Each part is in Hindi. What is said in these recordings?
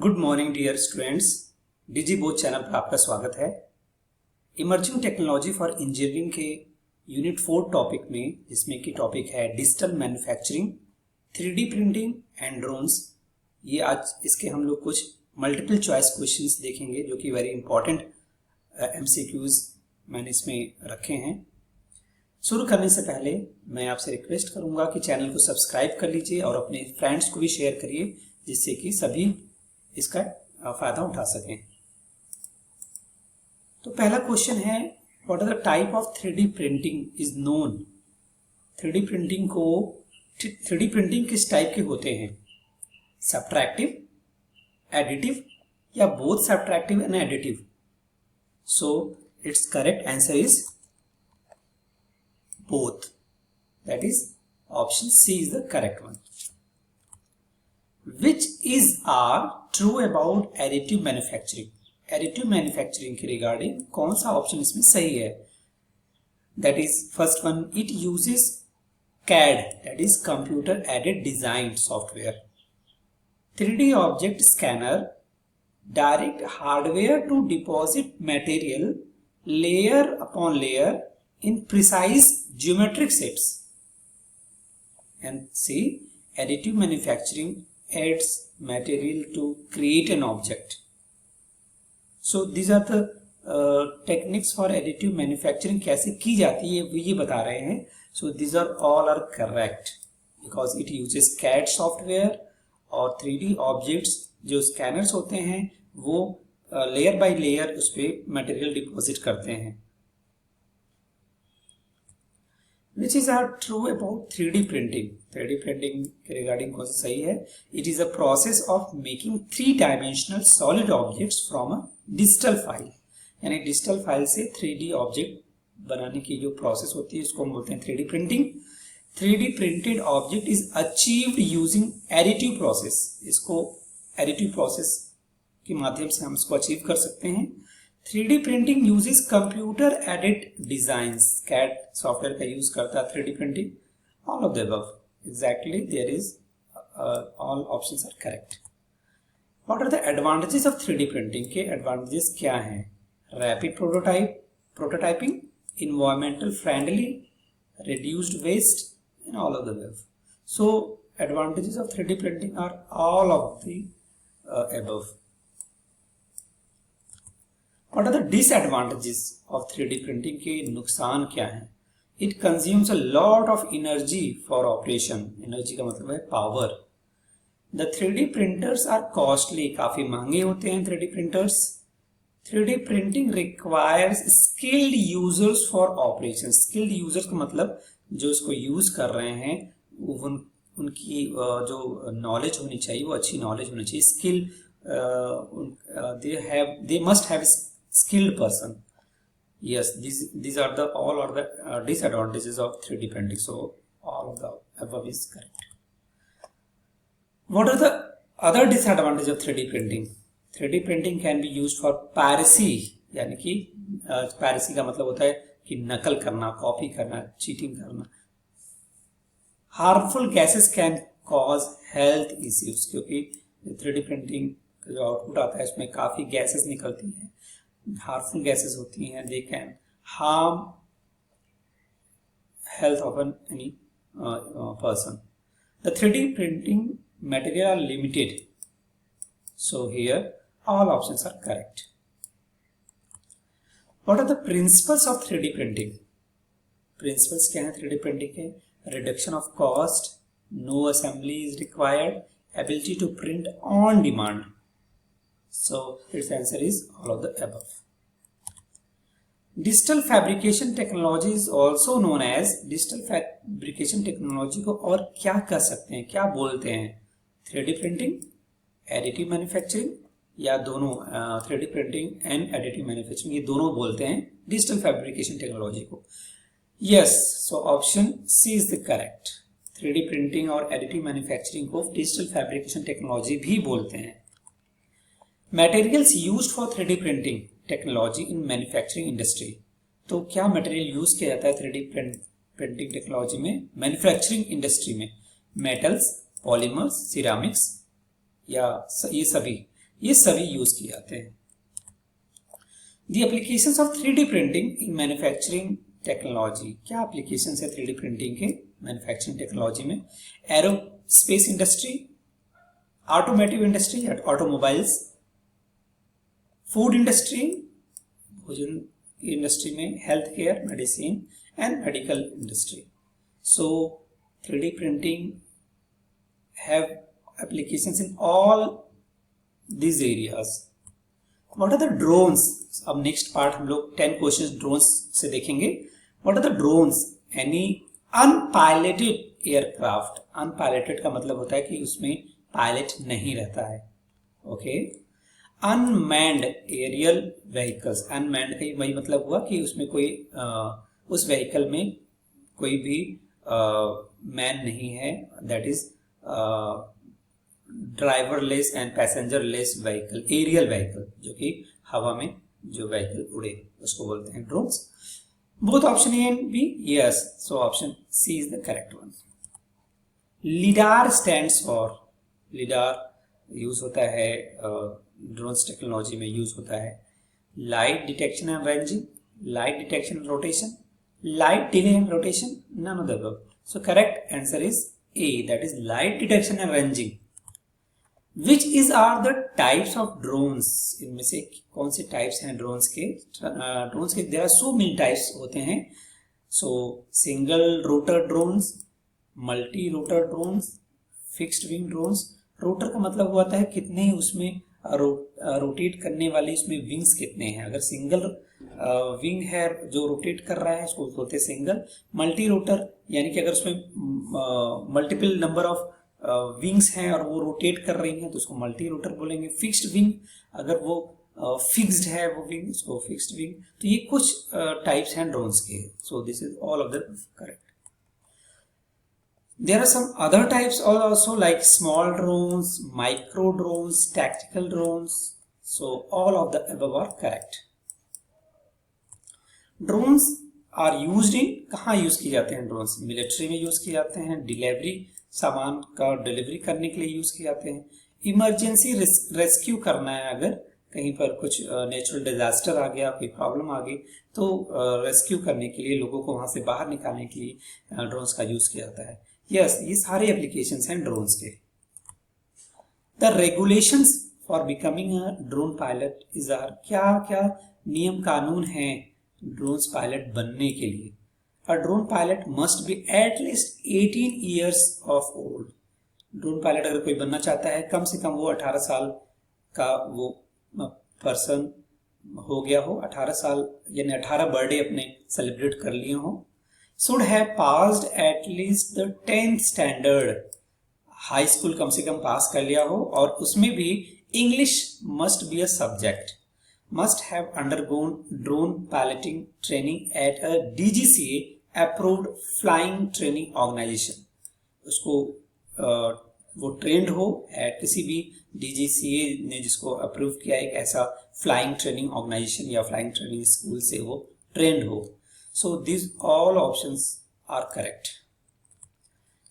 गुड मॉर्निंग डियर स्टूडेंट्स, डिजी बोध चैनल पर आपका स्वागत है। इमर्जिंग टेक्नोलॉजी फॉर इंजीनियरिंग के यूनिट 4 टॉपिक में, जिसमें की टॉपिक है digital manufacturing, 3D printing and drones. ये आज इसके हम लोग कुछ मल्टीपल चॉइस क्वेश्चंस देखेंगे जो कि वेरी इंपॉर्टेंट MCQs मैंने इसमें रखे हैं। शुरू करने से पहले मैं आपसे रिक्वेस्ट करूंगा कि चैनल को सब्सक्राइब कर लीजिए और अपने फ्रेंड्स को भी शेयर करिए, जिससे कि सभी इसका फायदा उठा सकें। तो पहला क्वेश्चन है, what are the type of 3D printing is known. 3D printing किस टाइप के होते हैं? सब्ट्रैक्टिव, एडिटिव या both subtractive and additive? So it's correct answer is both, that is option C is the correct one. Which is are true about additive manufacturing? Additive manufacturing के regarding कौन सा ऑप्शन इसमें सही है? That is first one, it uses CAD, that is computer aided design software. 3D object scanner direct hardware to deposit material layer upon layer in precise geometric sets. And C, additive manufacturing adds material to create an object. So these are the techniques for additive manufacturing. कैसे की जाती है ये बता रहे हैं. So these are all are correct because it uses CAD software और 3D objects जो scanners होते हैं वो layer by layer उस पे material deposit करते हैं. Which is are true about 3D printing? 3D printing के रिगार्डिंग कौन सा सही है? It is a process of making 3-dimensional solid objects from a digital file. यानी डिजिटल फाइल से 3D ऑब्जेक्ट बनाने की जो प्रोसेस होती है उसको हम बोलते हैं 3D printing. 3D printed object is achieved using additive process. इसको additive process के माध्यम से हम इसको अचीव कर सकते हैं. 3D printing uses computer aided designs. CAD software का यूज करता है 3D printing. All of the above. Exactly, there is all options are correct. What are the advantages of 3D printing? के advantages क्या हैं? Rapid prototyping, environmental friendly, reduced waste, and all of the above. So advantages of 3D printing are all of the above. What are the disadvantages of 3D printing? के नुकसान क्या हैं? It consumes a lot of energy for operation. Energy का मतलब है power. The 3D printers are costly. काफी महंगे होते हैं 3D printers. 3D printing requires skilled users for operation. Skilled users का मतलब जो इसको यूज कर रहे हैं उनकी जो नॉलेज होनी चाहिए वो अच्छी नॉलेज होनी चाहिए. Skill they must have skilled person. Yes, these are the all are the disadvantages of 3D printing. So all of the above is correct. What are the other disadvantages of 3D printing? 3D printing can be used for piracy. यानी कि piracy का मतलब होता है कि नकल करना, कॉपी करना, चीटिंग करना. Harmful gases can cause health issues. क्योंकि 3D printing जो आउटपुट आता है उसमें काफी गैसेस निकलती हैं, हार्मफुल गैसेस होती हैं. They can harm health of any person. The 3D printing material are limited. So here all options are correct. What are the principles of 3D printing? Principles क्या हैं 3D प्रिंटिंग के? Reduction of cost, no assembly is required, ability to print on demand. So its answer is all of the above. Digital fabrication technology is also known as digital fabrication technology को और क्या कर सकते हैं, क्या बोलते हैं? 3D printing, additive manufacturing या दोनों? 3D printing and additive manufacturing ये दोनों बोलते हैं digital fabrication technology को. Yes, so option C is the correct. 3D printing और एडिटिव मैन्युफैक्चरिंग को डिजिटल फैब्रिकेशन टेक्नोलॉजी भी बोलते हैं. Materials used for 3D printing technology in manufacturing industry. तो क्या मटेरियल यूज किया जाता है 3D प्रिंटिंग टेक्नोलॉजी में मैन्युफैक्चरिंग इंडस्ट्री में? मेटल्स, पॉलीमर्स, सिरामिक्स या ये सभी? ये सभी यूज किए जाते हैं। The applications of 3D printing in manufacturing technology, क्या applications है 3D printing के manufacturing technology में? Aerospace industry, automotive industry या automobiles, food industry, भोजन industry में, healthcare, medicine and medical industry. So 3D printing have applications in all these areas. What are the drones? अब नेक्स्ट पार्ट हम लोग 10 क्वेश्चंस ड्रोन्स से देखेंगे. What are the drones? Any unpiloted aircraft. Unpiloted का मतलब होता है कि उसमें पायलट नहीं रहता है. Okay. Unmanned aerial vehicles. Unmanned का वही मतलब हुआ कि उसमें कोई उस व्हीकल में कोई भी मैन नहीं है. That is driverless and passengerless vehicle, aerial vehicle, जो कि हवा में जो व्हीकल उड़े उसको बोलते हैं drones. Both option A and B yes, so option C is the correct one. Lidar stands for, lidar use होता है ड्रोन्स टेक्नोलॉजी में, यूज होता है light detection and ranging, light detection and rotation, light delay and rotation, none of the above. So correct answer is A, that is light detection and ranging. Which is are the types of drones? इनमें से कौन से types हैं drones के? Drones के there are so many types होते हैं. So single rotor drones, multi rotor drones, fixed wing drones. Rotor का मतलब होता है कितने उसमें रोटेट करने वाले उसमें विंग्स कितने हैं. अगर सिंगल विंग है जो रोटेट कर रहा है उसको बोलते हैं सिंगल. मल्टी रोटर यानी कि अगर उसमें मल्टीपल नंबर ऑफ विंग्स हैं और वो रोटेट कर रही हैं तो उसको मल्टी रोटर बोलेंगे. फिक्स्ड विंग अगर वो फिक्स्ड है वो विंग, उसको फिक्स्ड विंग. तो ये कुछ टाइप्स हैं ड्रोन्स के. So this is all of the correct. There are some other types also like small drones, micro drones, tactical drones. So all of the above are correct. Drones are used in, कहाँ यूज किए जाते हैं ड्रोन्स? मिलिट्री में यूज किए जाते हैं, डिलीवरी सामान का डिलीवरी करने के लिए यूज किए जाते हैं, इमरजेंसी रेस्क्यू करना है, अगर कहीं पर कुछ नेचुरल डिजास्टर आ गया, कोई प्रॉब्लम आ गई तो रेस्क्यू करने के लिए, लोगों को वहां से बाहर निकालने के लिए ड्रोन्स का यूज किया जाता है. यस, ये सारे एप्लीकेशंस हैं ड्रोन्स के. The regulations for becoming a drone pilot is are, क्या क्या नियम कानून हैं ड्रोन्स पायलट बनने के लिए? अ drone pilot must be at least 18 years of old. Drone pilot अगर कोई बनना चाहता है कम से कम वो 18 साल का वो पर्सन हो गया हो. 18 साल यानी 18 बर्थडे अपने सेलिब्रेट कर लिए हो. should have passed at least the 10th standard, high school कम से कम पास कर लिया हो, और उसमें भी English must be a subject. Must have undergone drone piloting training at a DGCA approved flying training organization. उसको वो ट्रेंड हो एट किसी भी DGCA ने जिसको अप्रूव किया एक ऐसा फ्लाइंग ट्रेनिंग ऑर्गेनाइजेशन या फ्लाइंग ट्रेनिंग स्कूल से वो ट्रेंड हो. So these all options are correct.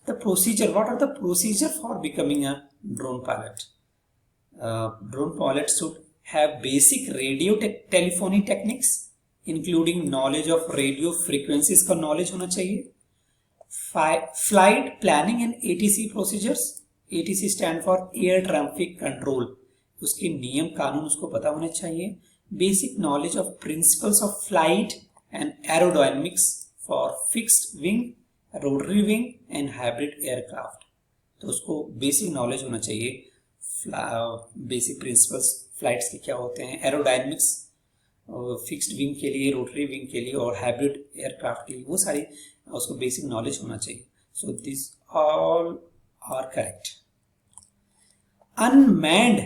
The procedure, what are the procedure for becoming a drone pilot? Drone pilot should have basic radio telephony techniques, including knowledge of radio frequencies का knowledge होना चाहिए. Flight planning and ATC procedures. ATC stand for air traffic control. उसके नियम कानून उसको पता होने चाहिए. Basic knowledge of principles of flight and aerodynamics for fixed wing, rotary wing and hybrid aircraft. तो उसको बेसिक नॉलेज होना चाहिए. बेसिक प्रिंसिपल्स फ्लाइट्स के क्या होते हैं, एरोडायनेमिक्स फिक्स्ड विंग के लिए, रोटरी विंग के लिए और हाइब्रिड एयरक्राफ्ट के लिए, वो सारी उसको बेसिक नॉलेज होना चाहिए. So this all are correct. Unmanned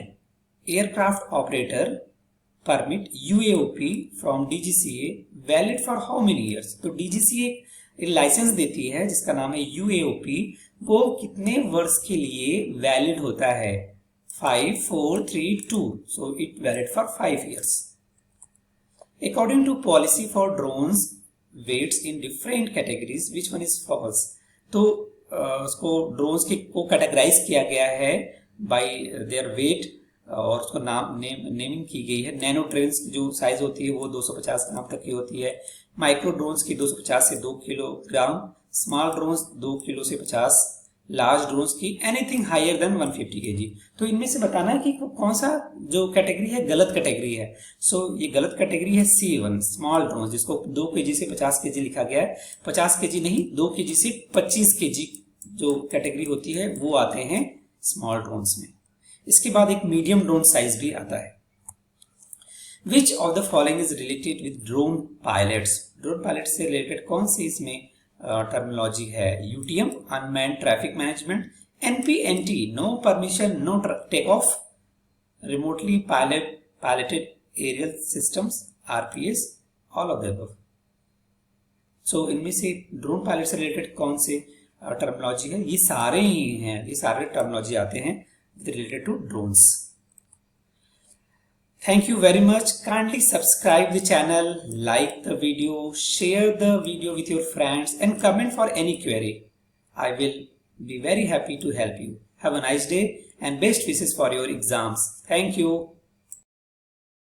aircraft operator permit UAOP from DGCA valid for how many years. तो DGCA एक लाइसेंस देती है जिसका नाम है UAOP. वो कितने वर्ष के लिए वैलिड होता है? 5, 4, 3, 2. So it valid for 5 years. According to policy for drones weights in different categories, which one is false. तो उसको ड्रोन्स को कैटेगराइज किया गया है बाय देयर वेट और उसको नेमिंग की गई है। नैनो ड्रोन्स की जो साइज होती है वो 250 ग्राम तक की होती है। माइक्रो ड्रोन्स की 250 से 2 किलोग्राम, स्मॉल ड्रोन्स 2 किलो से 50, लार्ज ड्रोन्स की एनीथिंग हायर देन 150 केजी। तो इनमें से बताना है कि कौन सा जो कैटेगरी है गलत कैटेगरी है। सो ये गलत कैटेगरी है C1 स्मॉल ड्रोन, जिसको 2 केजी से 50 केजी लिखा गया है। 50 केजी नहीं, 2 केजी से 25 केजी जो कैटेगरी होती है वो आते हैं स्मॉल ड्रोन्स में। इसके बाद एक मीडियम ड्रोन साइज भी आता है। Which of the following is related with drone pilots? Drone pilot से रिलेटेड कौन सी इसमें टर्मिनोलॉजी है? UTM unmanned traffic management, NPNT no permission no take off, remotely piloted aerial systems, RPS, all of the above. So इनमें से ड्रोन पायलट से रिलेटेड कौन से टर्मिनोलॉजी है? ये सारे ही हैं, ये सारे टर्मिनोलॉजी आते हैं related to drones. Thank you very much. Kindly subscribe the channel, like the video, share the video with your friends and comment for any query. I will be very happy to help you. Have a nice day and best wishes for your exams. Thank you.